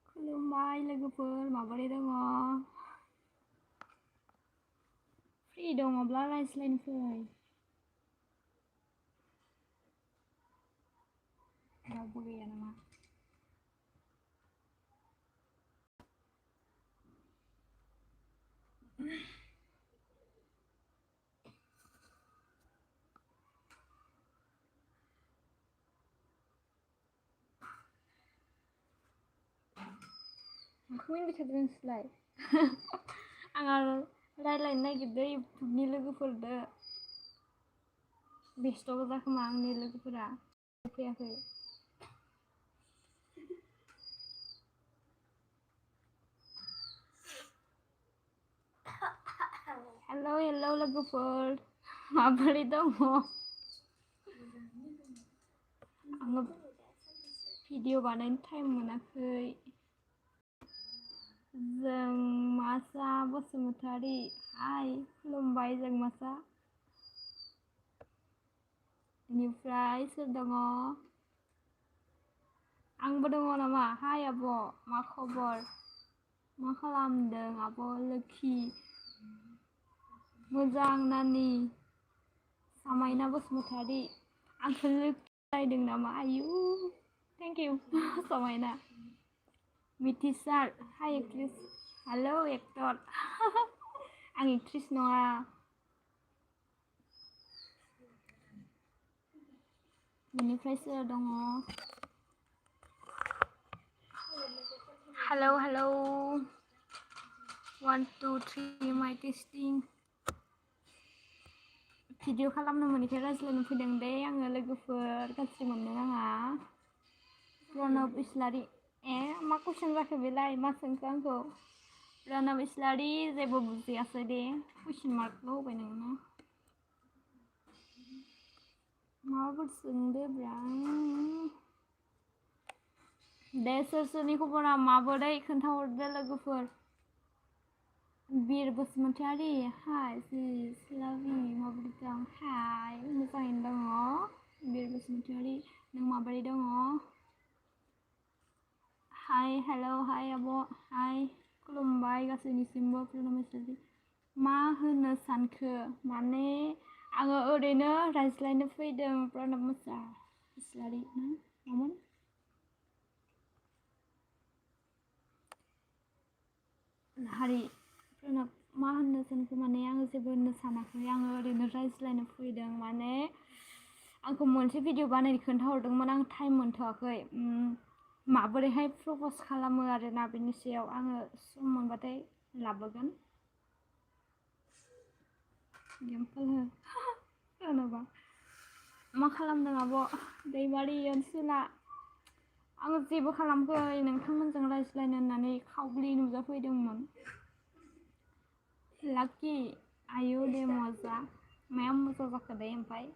खुलुमबाय लोगोफोर माबोरै दङ? फ्रि दङब्ला रायज्लायनो फै। रावबो गैया नामा? माखौ मिनिबाय थादों नोंसोरलाय? आंहा रायज्लायनो नागिरदों इउटुबनि लोगोफोरदो। बेस्थ' गोजा खोमा आंनि लोगोफोरा फैयाखै। हेलौ हेलौ लोगोफोर माबोरै दङ? आङो भिडिअ बानायनो टाइम मोनाखै। जों मासा बसुमतारी हाय खुलुमबाय जों मासा। बेनिफ्राय सोर दङ? आंबो दङ नामा? हाय आब' मा खबर? मा खालामदों आब' लोखि? मोजां नानि समायना बसुमतारी आंखौ लोखि रायदों नामा? आयु थेंक इउ समायना। मिथिसार हाय एक्ट्रेस हेलौ एक्टर आं एक्ट्रेस नङा। बेनिफ्राय सोर दङ? हेलौ हेलौ 1 2 3 माइ टेस्टिं। भिडिअ खालामनो मोनैखाय रायज्लायनो फैदों दे आङो लोगोफोर गाज्रि मोननो नाङा। प्रणब इस्लारि ए मा कुइसन जाखो बेलाय? मा सोंखो आंखौ? प्रणब इस्लारि जेबो बुजियासै दे कुइसन मार्कल' होबाय नोङो। माबाफोर सोंदोब्रा दे सोर सोरनि खबरा माबोरै खोन्थाहरदो लोगोफोर। बिर बसुमतारी हाय सिलाबि माबोरै दं? हाय मोजाङैनो दङ बिर बसुमतारी नों माबोरै दङ? हाय हेलौ हाय आब' हाय खुलुमबाय गासैनिसिमबो खुलुमबाय। मा होनो सानखो? माने आङो ओरैनो रायज्लायनो फैदों। प्रणब इस्लारि मामोन? हारि प्रणब मा होननो सानखो? माने आङो जेबो होननो सानाखै आङो ओरैनो रायज्लायनो फैदों। माने आंखौ मोनसे भिडिअ बानायनो खोन्थाहरदोंमोन आं टाइम मोनथ'वाखै। माबोरैहाय प्रप'ज खालामो आरोना बेनि सायाव आङो सम मोनबाथाय लाबोगोन। गेमफोर हो प्रणबा मा खालामदों आब' दैमारि ओनसोला? आङो जेबो खालामखै नोंथांमोनजों रायज्लायनो होननानै खावब्लि नुजाफैदोंमोन। लाकि आयु दे मजा माया मजा जाखो दे ओमफ्राय?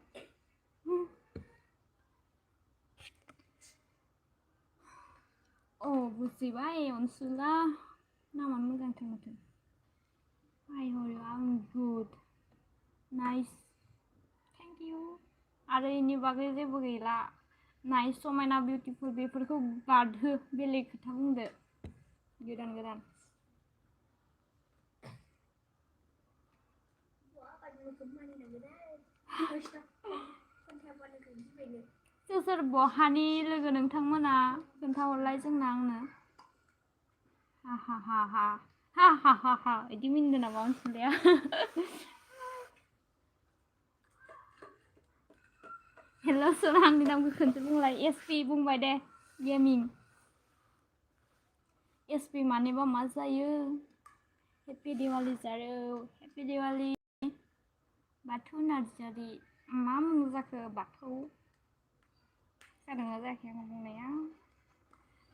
अ बुजिबाय अनसुला नामानो मोजांथार माथो। हाय हरि आं गुड नाइस थेंक इउ। आरो इनि बागै जेबो गैला। नाइस समायना बिउटिफुल बेफोरखौ बादहो बेलेग खोथा बुंदो गोदान गोदान। सोर सोर बहानि लोगो नोंथांमोना खोन्थाहरलाय जोंना आंनो। हा हा हा हा हा हा हा हा इदि मिनिदों नामा अनसुलाया? हेल' सोर आंनि नामखौ खोनसे बुंलाय। एसपि बुंबाय दे गेमिं। एसपि मानेबा मा जायो? हेपि दिवाली जारो हेपि दिवाली। बाथौ नार्जारि मा मुं जाखो बाथौ? जादोंना जायाखै आं बुंनाया?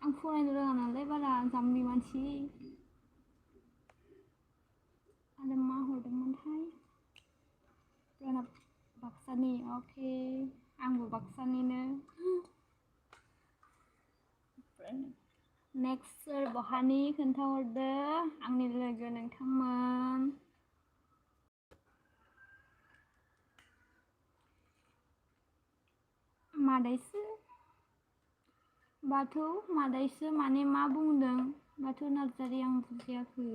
आं फरायनो रोङा नालाय बारा जाम्बि मानसि। आरो मा हरदोंमोनथाय? प्रणब बाक्सानि अके आंबो बाक्सानिनो। नेक्स्ट सोर बहानि खोन्थाहरदो आंनि लोगो नोंथांमोन। मादैसो बाथौ मादैसो माने मा बुंदों बाथौ नार्जारि आं बुजियाखै।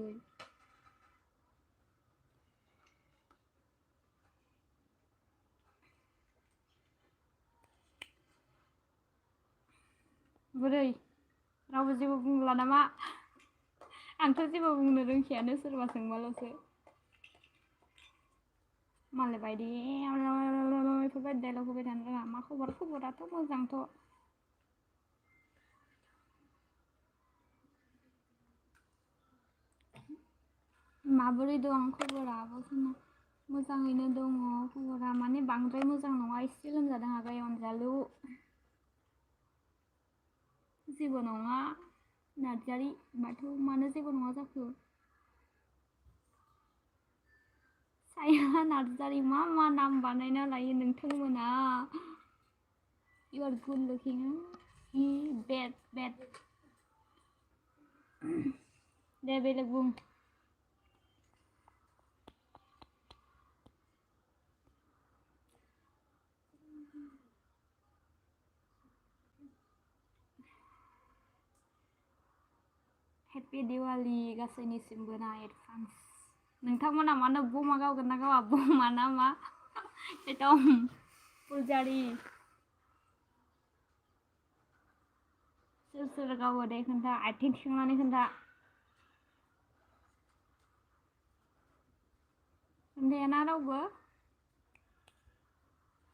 बोरै रावबो जेबो बुंला नामा? आंथ' जेबो बुंनो रोंखायानो सोरबा सोंबाल'सो। मालाय बायदि बेफोरबायदि डायलग होबाय थानो रोङा। मा खबर? खबराथ' मोजांथ'। माबोरै दं खबरा बसना? मोजाङैनो दङ खबरा, माने बांद्राय मोजां नङा, एसे लोमजादों आगै अनजालु। जेबो नङा नार्जारि बाथौ, मानो जेबो नङा जाखो? साया नार्जारि मा मा नाम बानायना लायो नोंथांमोना? You are good looking. Bad. दे बेलेग बुं। हेपि दिवाली गासैनिसिमबो ना एडभान्स। नोंथांमोना मानो बमा गावगोन ना गावा? बमा ना मा? एकदम फुलजारि। सोर गावो दे खोन्था, आथिं थिखांनानै खोन्था। खोन्थायाना रावबो?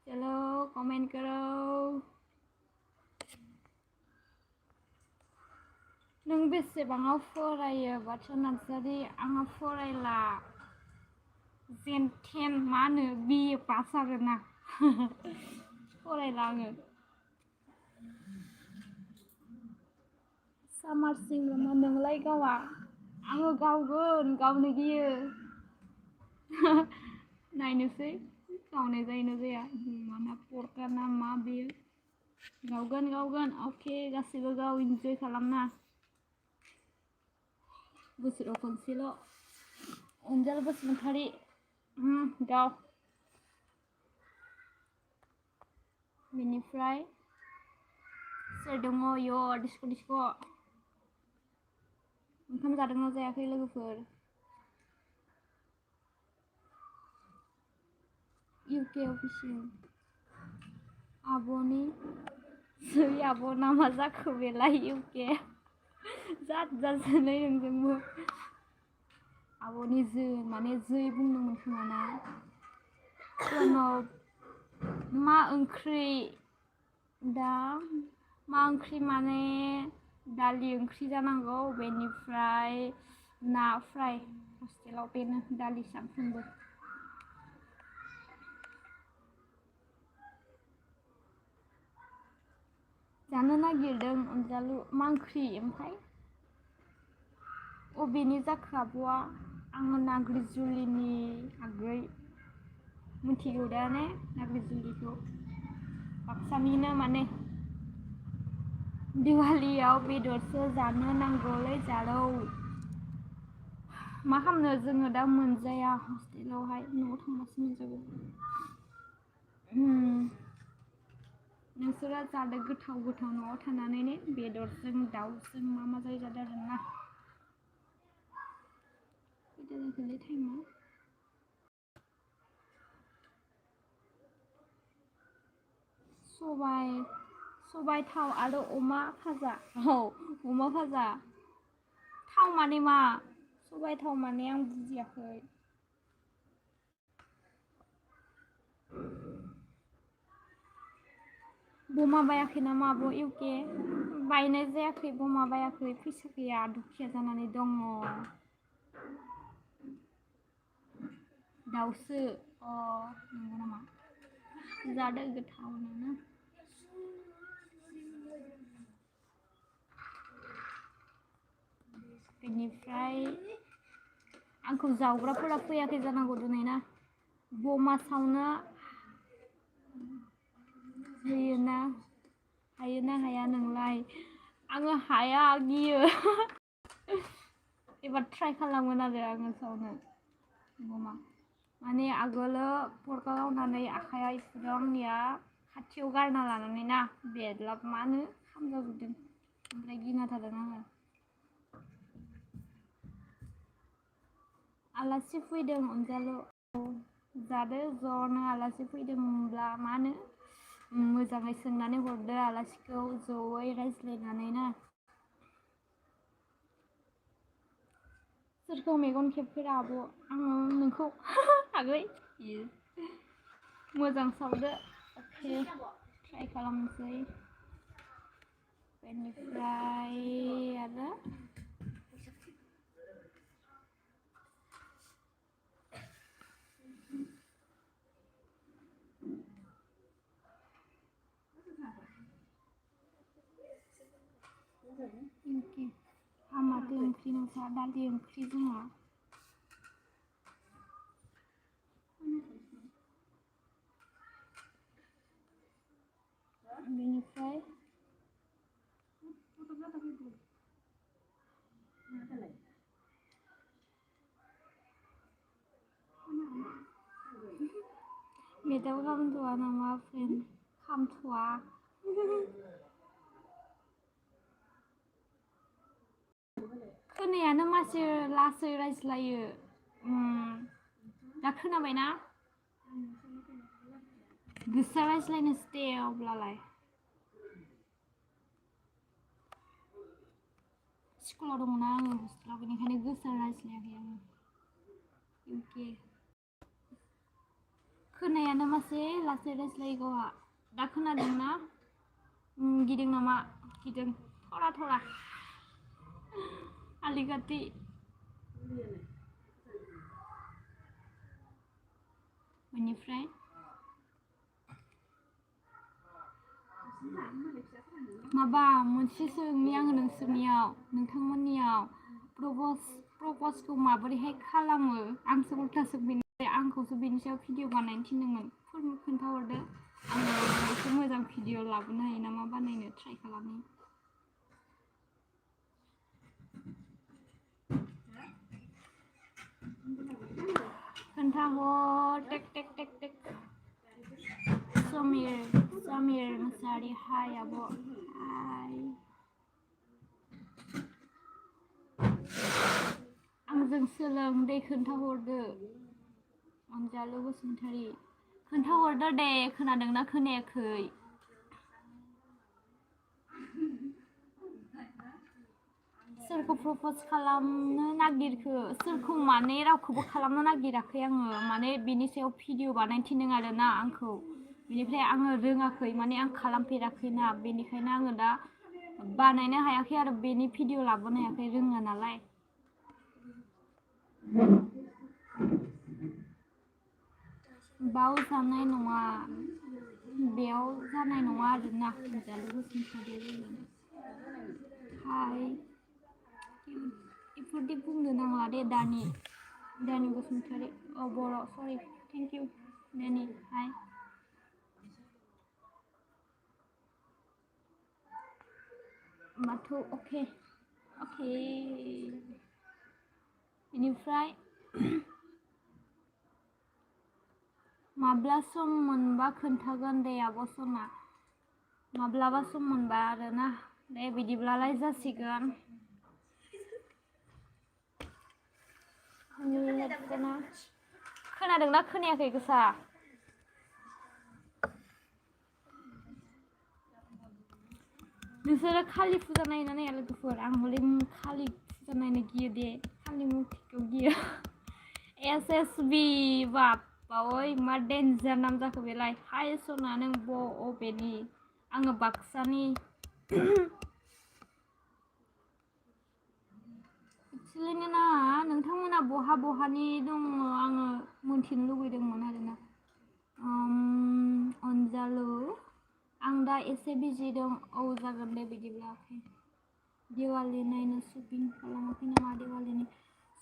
चलो कमेन्ट करो। नों बेसेबाङाव फरायो बाथौ नार्जारि? आङो फरायला, जेनथेन मा होनो BA पास आरोना। फरायला आङो। सामारसिंबो नोंलाय गावा? आङो गावगोन, गावनो गियो। नायनोसै गावनाय जायोना जाया। माना परका ना मा बेयो? गावगोन अके, गासैबो गाव, इन्जय खालामना। बोसोराव खनसेल'। अनजालु बसुमतारी गाव। बेनिफ्राय सोर दङ डिस्क'? ओंखाम जादोंना जायाखै लोगोफोर? UK अफिसियेल आब'नि जै आब' ना मा जाखो बेलाय UK? जाद जादसोलै नोंजोंबो। आब'नि जो माने जै बुंदोंमोन खोमा ना? मा ओंख्रि? दा मा ओंख्रि माने दालि ओंख्रि जानांगौ, बेनिफ्राय ना फ्राय। हस्टेलाव बेनो दालि सानफ्रोमबो। जानो नागिरदों अनजालु। मा ओंख्रि ओमफ्राय? अबेनि जाखो आब'आ? आङो नाग्रिजुलिनि आगै। मिथिगौ दा ने नाग्रिजुलिखौ? बाक्सानिनो माने। दिवालियाव बेदरसो जानो नांगौलै जारौ। मा खालामनो, जोङो दा मोनजाया हस्टेलावहाय, न'आव थांबासो मोनजागोन। नोंसोरा जादो गोथाव न'आव थानानै ने, बेदरजों दाउजों मा मा जादों आरोना। खैथा जाखोलै टाइमा? सबाय थाव आरो अमा भाजा। औ अमा भाजा। थाव माने मा? सबाय थाव माने आं बुजियाखै। बमा बायाखै नामा आब' UK? बायनाय जायाखै, बमा बायाखै, फैसा गैया, दुखिया जानानै दङ। दाउसो नंगौ नामा? जादो गोथावनो। बेनिफ्राय आंखौ जावग्राफोरा फैयाखै जानांगौ दिनै ना? बमा सावनो हायोना हाया नोंलाय? आङो हाया, गियो। एबार ट्राइ खालामगोन आरो आङो सावनो बमा। माने आगोलो फरखा गावनानै आखाइया इफोराव आंनिया खाथियाव गारना लानानै ना, बेदलाब मानो खामजाजोबदों। ओमफ्राय गिना थादों आङो। आलासि फैदों अनजालु जादो ज'नो आलासि फैदोंब्ला मा होनो मोजाङै सोंनानै हरदो आलासिखौ ज'यै रायज्लायनानै ना। सोरखौ मेगन खेबफेरा आब' आङो नोंखौ आगै मोजां सावदो अके ट्राइ खालामनोसै बेनिफ्राय आरो ओंख्रि माथो ओंख्रि नोंस्रा दालि ओंख्रि जोंहा बेनिफ्राय मेदाव खामथ'आ नामा फ्रेन्ड खामथ'आ खोनायानो मासि लासै रायज्लायो दा खोनाबायना गोसा रायज्लायनोसै दे अब्लालाय स्कुलाव दङना आङो हस्टेलाव बेनिखायनो गोसा रायज्लायाखै आङो इउके खोनायानो मासे लासै रायज्लायो गावहा दा खोनादोंना गिदों नामा गिदों थरा आलिगाथि बेनिफ्राय माबा मोनसे सोंनि आङो नोंथांमोननियाव प्रप'जखौ माबोरैहाय खालामो आंसो उल्थासो आंखौसो बेनि सायाव भिडिअ बानायनो थिनदोंमोन खोन्थाहरदो आङो एसे मोजां भिडिअ लाबोनो हायो नामा बानायनो ट्राइ खालामनि खोन्थाहर टेक समीर मुसाहारि हाय आब' हाय आंजों सोलों दे खोन्थाहरदो अनजालु बसुमतारी खोन्थाहरदो दे खोनादोंना खोनायाखै सोरखौ प्रप'ज खालामनो नागिरखो सोरखौ माने रावखौबो खालामनो नागिराखै आङो माने बेनि सायाव भिडिअ बानायनो थिनदों आरोना आंखौ बेनिफ्राय आङो रोङाखै माने आं खालामफेराखैना बेनिखायनो आङो दा बानायनो हायाखै आरो बेनि भिडिअ लाबोनो हायाखै रोङा नालाय बेयाव जानाय नङा आरोना अनजालु बसुमतारी हाय इफोरदि बुंनो नांला दे दानि बसुमतारी बर' सरि थेंक इउ दानि हाय माथो अके बेनिफ्राय माब्ला सम मोनबा खोन्थागोन दे आब' सना माब्लाबा सम मोनबा आरोना दे बिदिब्लालाय जासिगोन खोनादोंना खोनायाखै गोसा नोंसोरो खालि फुजा नायोना नाया लोगोफोर आं हले खालि फुजा नायनो गियो दे खालि मुर्तिखौ गियो SSB बाप्पा ओइ मा डेन्जार नाम जाखो बेलाय हाय सना नों बबेनि आङो बाक्सानि एक्सुवेलि ना नोंथांमोना बहानि दङ आङो मोनथिनो लुबैदोंमोन आरोना अनजालु आं दा एसे बिजि दं औ जागोन दे बिदिब्ला अके दिवाली नायनो शपिं खालामाखै नामा दिवालीनि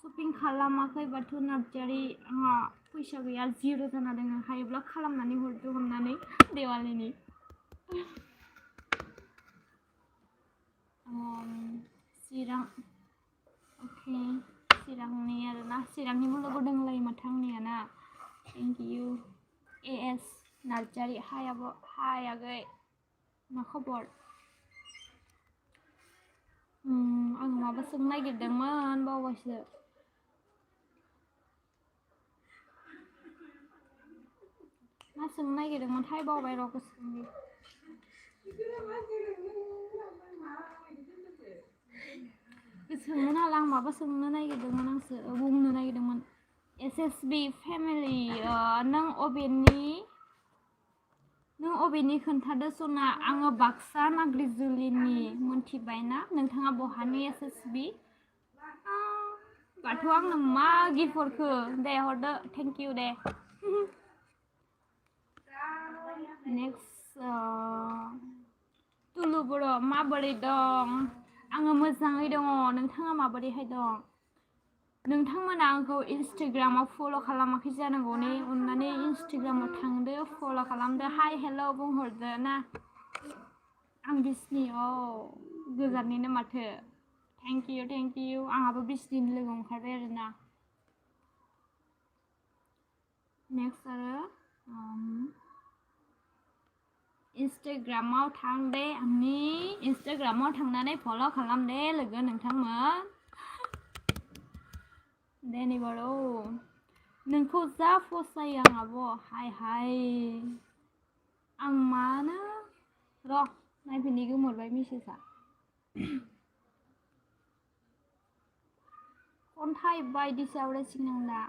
शपिं खालामाखै बाथौ नार्जारि आंहा फैसा गैया 0 जाना दङ हायोब्ला खालामनानै हरदो हमनानै दिवालीनि चिरां अके चिरांनि आरोना चिरांनिबो लोगो दंलायो माथो आंनिया ना थेंक इउ AS नार्जारि हाय आब' हाय आगै मा खबर आं माबा सोंनो नागिरदोंमोन बावबायसो मा सोंनो नागिरदोंमोनथाय बावबाय र' गोसोखांनि गोसोखांनो हाला आं माबा सोंनो नागिरदोंमोन आंसो बुंनो नागिरदोंमोन SSB फेमिलि नों अबेनि खोन्थादो सना आङो बाक्सा नाग्रिजुलिनि मोनथिबाय ना नोंथाङा बहानि SSB बाथ' आंनो मा गिफ्ट हरखो दे हरदो थेंक इउ दे नेक्स्ट तुलु बर' माबोरै दं आङो मोजाङै दङ नोंथाङा माबोरैहाय दं नोंथांमोना आंखौ इन्स्टाग्रामाव फल' खालामाखै जानांगौ ने अननानै इन्स्टाग्रामाव थांदो फल' खालामदो हाय हेल' बुंहरदो ना आं बिस्नि गोजाननिनो माथो थेंक इउ आंहाबो बिस्निनि लोगो ओंखारबाय आरोना नेक्स्ट आरो इन्स्टाग्रामाव थां दे आंनि इन्स्टाग्रामाव थांनानै फल' खालाम दे लोगो नोंथांमोन देनि बर' नोंखौ जा फसायो आं आब' हाय आं मानो र' नायफिननि गोमोरबाय मेसेजआ खन्थाइ बायदिसो आवरायसिगोन आं दा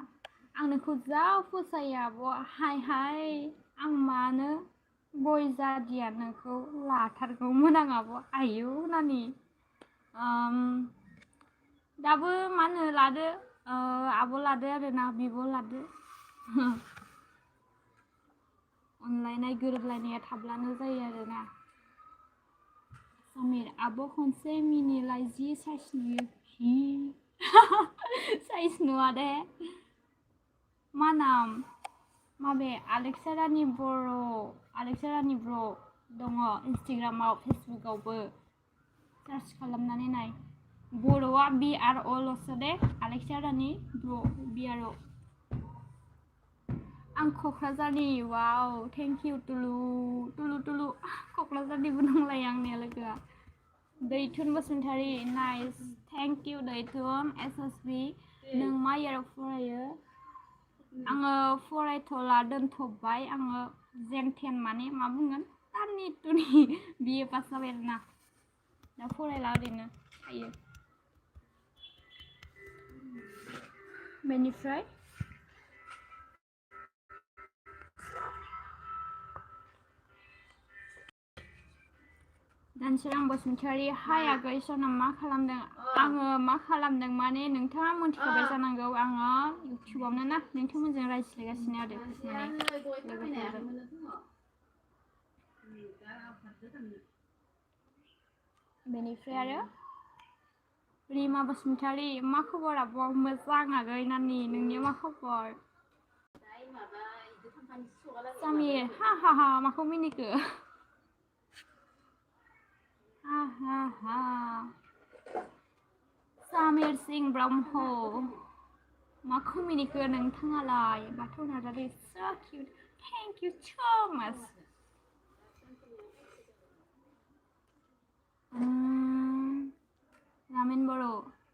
आं नोंखौ जा फसायो आब' हाय आं मानो गय जादिया नोंखौ लाथारगौमोन आं आब' आयौ नानि दाबो मा होनो लादो आब' लादो आरोना बिब' लादो अनलायनाय गोरोबलायनाया थाब्लानो जायो आरोना समीर आब' खनसे मिनिलाय जि साइज नुयो साइज नुवा दे मा नाम माबे आलेक्सा रानि ब्र' दङ इन्स्टाग्रामाव फेसबुकआवबो सार्च खालामनानै नाय बर'आ BRO ल'सो दे आलेक्सा रानि ब्र' BRO आं क'क्राझारनि वाव थेंक इउ तुलु क'क्राझारनिबो दंलाय आंनिया लोगोआ Daithun Basumatary nice thank you Daithun SSB नों मा इयाराव फरायो आङो फरायथ'ला दोनथ'बाय आङो जेन टेन माने मा बुंगोन टारनि टुनि BA पास जाबाय आरोना दा फरायला ओरैनो थायो बेनिफ्राय दानसोरां बसुमतारी हाय आगै सना मा खालामदों आङो मा खालामदों माने नोंथाङा मोनथिखाबाय जानांगौ आङो इउटिउबावनो ना नोंथांमोनजों रायज्लायगासिनो आरो लोगोफोरजों बेनिफ्राय आरो रिमा बसुमतारी मा खबर आब' मोजां आगै नानि नोंनिया मा खबर सामिर हा माखौ मिनिखो हा सामिर सिं ब्रह्म माखौ मिनिखो नोंथाङालाय Bathou Narzary so cute thank you so much रामेन बर'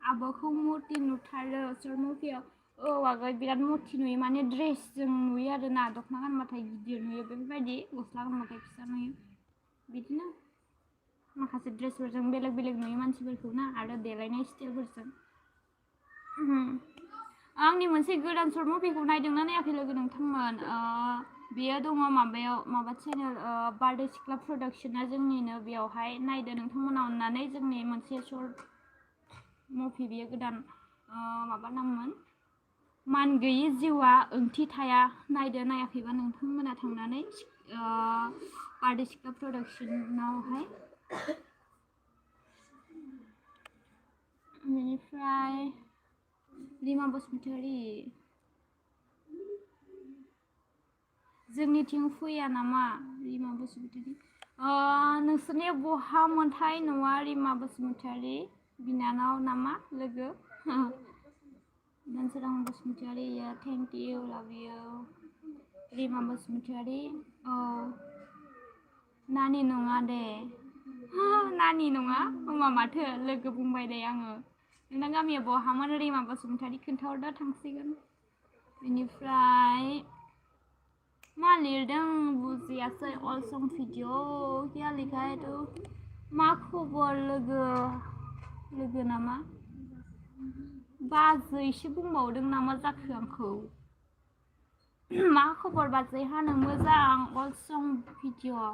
आब'खौ मुर्ति नुथारो सर्ट मुभियाव आगै बिराद मुर्ति नुयो माने ड्रेसजों नुयो आरोना दख'ना गानबाथाय गिदिर नुयो बेफोरबायदि गस्ला गानबाथाय फिसा नुयो बिदिनो माखासे ड्रेसफोरजों बेलेग नुयो मानसिफोरखौ ना आरो देलायनाय स्टाइलफोरजों आंनि मोनसे गोदान सर्ट मुभिखौ नायदोंना नायाखै लोगो नोंथांमोन बेयो दङ माबा चेनेल बारदै सिख्ला प्रडाक्शना जोंनिनो बेयावहाय नायदो नोंथांमोना अननानै जोंनि मोनसे सर्ट मुभि बेयो गोदान माबा नाममोन मान गैयि जिउआ ओंथि थाया नायदो नायाखैबा नोंथांमोना थांनानै बारदै सिख्ला प्रडाक्शनावहाय बेनिफ्राय रिमा बसुमतारी जोंनिथिं फैया नामा रिमा बसुमतारी नोंसोरनिया बहा मोनथाय न'आ रिमा बसुमतारी बिनानाव नामा लोगो दानसोरां बसुमतारी थेंक इउ लाभ इउ रिमा बसुमतारी नानि नङा दे नानि नङा होमबा माथो लोगो बुंबाय दे आङो नोंना गामिया बहामोन रिमा बसुमतारी खोन्थाहरदा थांसिगोन बेनिफ्राय मा लिरदों बुजियासै अल सं भिडिअ क्या लिखा है तो मा खबर लोगो नामा बाजैसो बुंबावदों नामा जाखो आंखौ मा खबर बाजै हानो मोजां अल सं भिडिअ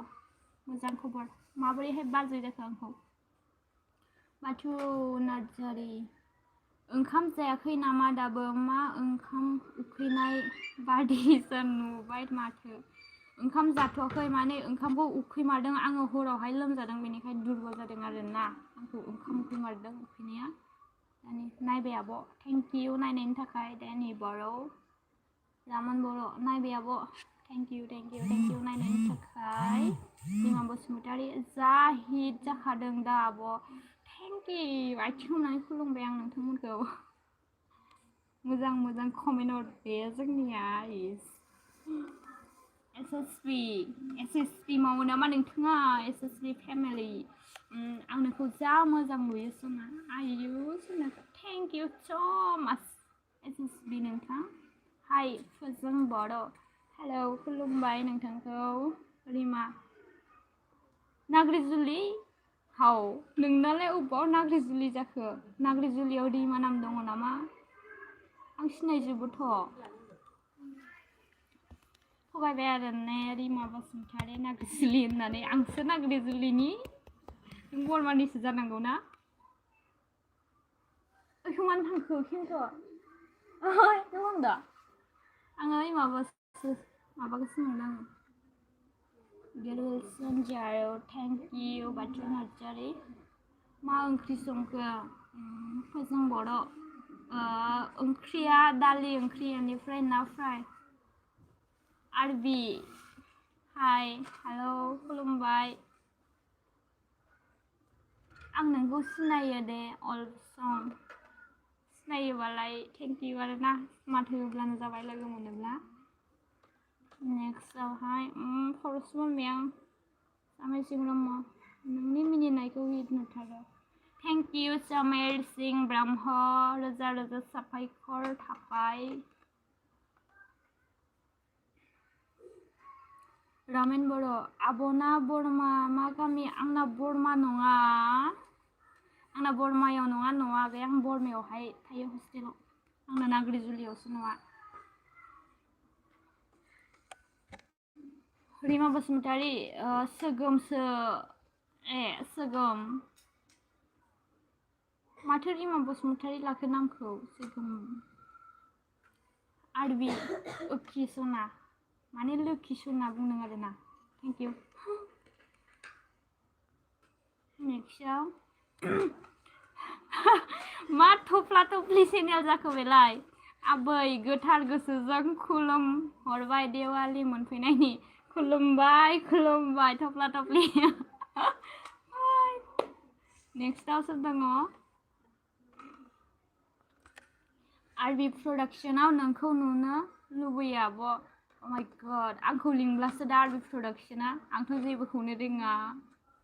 मोजां खबर माबोरैहाय बाजै जाखो आंखौ बाथौ नार्जारि ओंखाम जायाखै नामा दाबो मा ओंखाम उखैनाय बादिसो नुबाय माथो ओंखाम जाथ'वाखै माने ओंखामखौ उखैमारदों आङो हरावहाय लोमजादों बेनिखायनो दुरबल जादों आरोना आंखौ ओंखाम उखैमारदों उखैनाया दानि नायबाय आब' थेंक इउ नायनायनि थाखाय दानि बर' रामन बर' नायबाय आब' थेंक इउ नायनायनि थाखाय रिमा बसुमतारी जा हिट जाखादों दा आब' थेंक इउ आथिं हमनानै खुलुमबाय आं नोंथांमोनखौ मोजां कमेन्ट हरदे जोंनिया एसएसबि मावो नामा नोंथाङा एसएसबि फेमिलि आं नोंखौ जा मोजां नुयो सना आयु सना थेंक इउ स' माच एसएसबि नोंथां हाय फोजों बर' हेलौ खुलुमबाय नोंथांखौ रिमा नाग्रिजुलि हाव नोंनालाय अबाव नाग्रिजुलि जाखो नाग्रिजुलियाव रिमा नाम दङ नामा आं सिनायजोबोथ' थगायबाय आरो ने रिमा बसुमतारी नाग्रिजुलि होननानै आंसो नाग्रिजुलिनि नों बरमानिसो जानांगौ ना ओइखौ मानो थांखो खिन्थु ओइ दं दा आङो माबाखौसो नुदों आङो गेलसन जारो थेंक इउ बाथौ नार्जारि मा ओंख्रि संखो फोजों बर' ओंख्रिया दालि ओंख्रि बेनिफ्राय ना फ्राय आरबि हाय हेलौ खुलुमबाय आं नोंखौ सिनायो दे अल सं सिनायोबालाय थेंक इउ आरोना माथो होब्लानो जाबाय लोगो मोनोब्ला नेक्स्टआवहाय खरस मोनबाय आं सामेसिं ब्रह्म नोंनि मिनिनायखौ हिट नुथारो थेंक इउ समेर सिं ब्रह्म रोजा रोजा साबायखर थाबाय रामेन बर' आब'ना बरमा मा गामि आंना बरमा नङा आंना बरमायाव नङा न'आ बे आं बरमायावहाय थायो हस्टेलाव आंना नाग्रिजुलियावसो नङा रिमा बसुमतारी सोगोमसो सोगोम माथो रिमा बसुमतारी लाखो नामखौ सोगोम आरबि ओखि सना माने लोखि सना बुंदों आरोना थेंक इउ नेक्स्टआव मा थफ्ला थफ्लि चेनेल जाखो बेलाय आबै गोथार गोसोजों खुलुम हरबाय देवालि मोनफैनायनि खुलुमबाय थफ्ला थफ्लि नेक्स्टआव सोर दङ आरबि प्रडाक्शनाव नोंखौ नुनो लुबैयो आब' माय गड आंखौ लिंब्लासो दा आरबि प्रडाक्शना आंथ' जेबोखौनो रोङा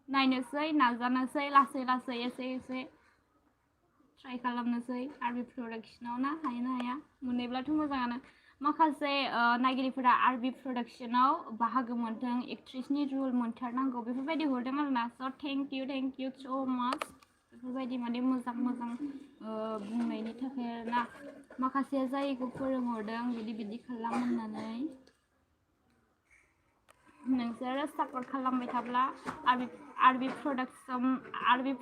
नायनोसै नाजानोसै लासै एसे ट्राइ खालामनोसै आरबि प्रडाक्शनाव ना हायोना हाया मोनोब्लाथ' मोजाङानो माखासे नायगिरिफोरा आरबि प्रडाक्शनाव बाहागो मोनथों एक्ट्रेसनि रल मोनथारनांगौ बेफोरबायदि हरदों आरोना स' थेंक इउ स' माच बेफोरबायदि माने मोजां बुंनायनि थाखाय आरोना माखासे जायखौ फोरोंहरदों बिदि खालाम होननानै नोंसोरो सापर्ट खालामबाय थाब्ला आरबि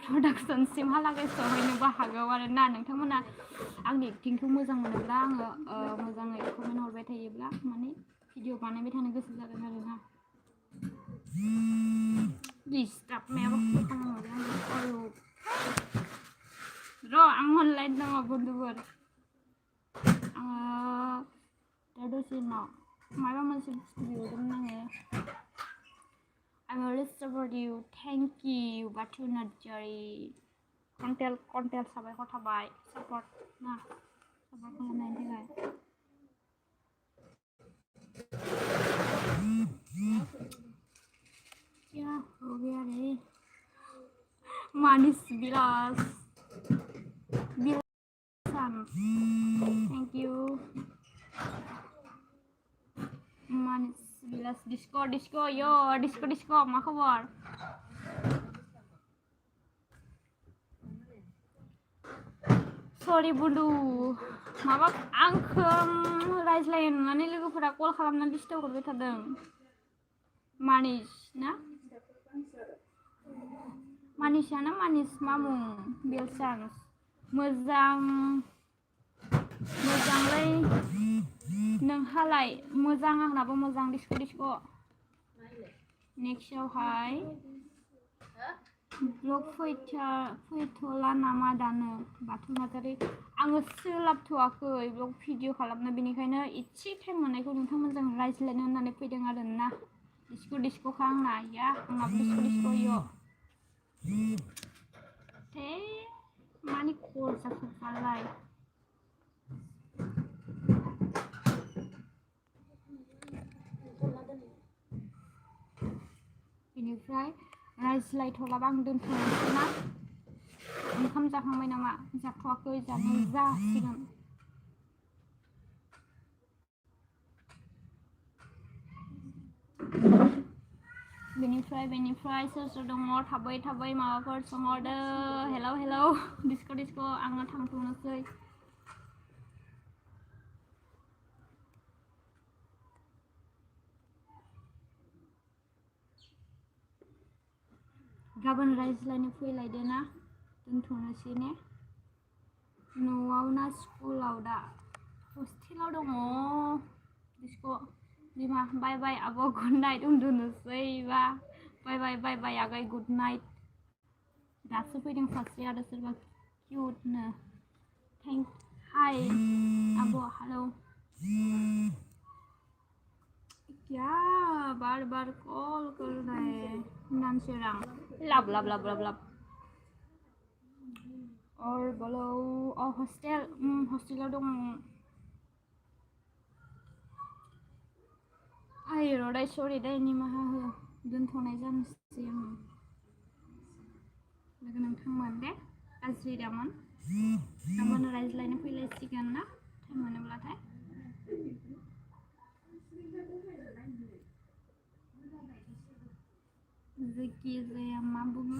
प्रडाक्शनसिमहालागै सहैनोबो हागौ आरोना नोंथांमोना आंनि एक्टिंखौ मोजां मोनोब्ला आङो मोजाङै कमेन्ट हरबाय थायोब्ला माने भिडिअ बानायबाय थानो गोसो जागोन आरोना डिस्टार्ब मायाबा खालामहरदों आङो र' आं अनलाइन दङ बन्धुफोर आङो दा दसे उनाव माबा मोनसे बुस्थु बिहरदोंमोन आङो I'm really support you. Thank you, Batu Najari. Kontel sabaikor थाबाय support ना support खालामनायनि थाखाय क्या हो गया रे Manis Bilas. Bilasan. Thank you. Manis Bilas disco yo disco मा खबर? Sorry बुलु माबा आंखौ रायज्लायनानै लोगोफोरा कल खालामनानै डिस्टार्ब हरबाय थादों मानिस ना मानिसाना मानिस मामुं बिलसान्स मोजांलै नोंहालाय मोजां आंनाबो मोजां डिस्को नेक्स्टआवहाय ब्लग फैथ'ला नामा दानो बाथौ नार्जारि आङो सोलाबथ'वाखै ब्लग भिडिअ खालामनो बेनिखायनो एसे टाइम मोननायखौ नोंथांमोनजों रायज्लायनो होननानै फैदों आरोना डिस्कोखा आंना या आंनाबो डिस्को यो हे मानि कल जाखोबालाय बेनिफ्राय रायज्लायथ'लाबा आं दोनथ'नोसै ना ओंखाम जाखांबाय नामा जाथ'वाखै जानो जासिगोन बेनिफ्राय सोर दङ थाबै माबाफोर सोंहरदो हेलौ डिस्को आङो थांथ'नोसै गाबोन रायज्लायनो फैलायदो ना दोनथ'नोसै ने न'आव ना स्कुलाव दा हस्टेलाव दङ डिस्को बिमा बाय आब' गुड नाइट उन्दुनोसै बा बाय आगै गुड नाइट दासो फैदों सासे आरो सोरबा किउटनो हाय आब' हेलौ क्या बार कॉल कर रहे हैं नानसेरां लाब और बोलो हस्टेलाव दङ आइ र'दाय सरि दाय निमाहा हो दोनथ'नाय जानोसै आङो लोगो नोंथांमोन दे गाज्रि दामोन गाबोन रायज्लायनो फैलायसिगोन ना टाइम मोनोब्लाथाय जायखिजाया मा बुङो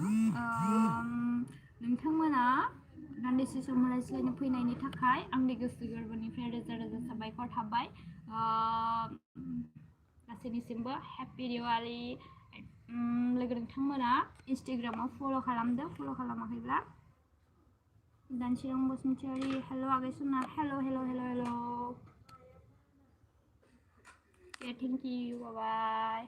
नोंथांमोना दान्दिसे सम रायज्लायनो फैनायनि थाखाय आंनि गोसो गोरबोनिफ्राय रोजा साबायखर थाबाय गासैनिसिमबो हेपि दिवाली लोगो नोंथांमोना इन्स्टाग्रामाव फल' खालामदो फल' खालामाखैब्ला दानसिरां बसुमतारी हेल' आगै सना हेल' थेंक इउ बाय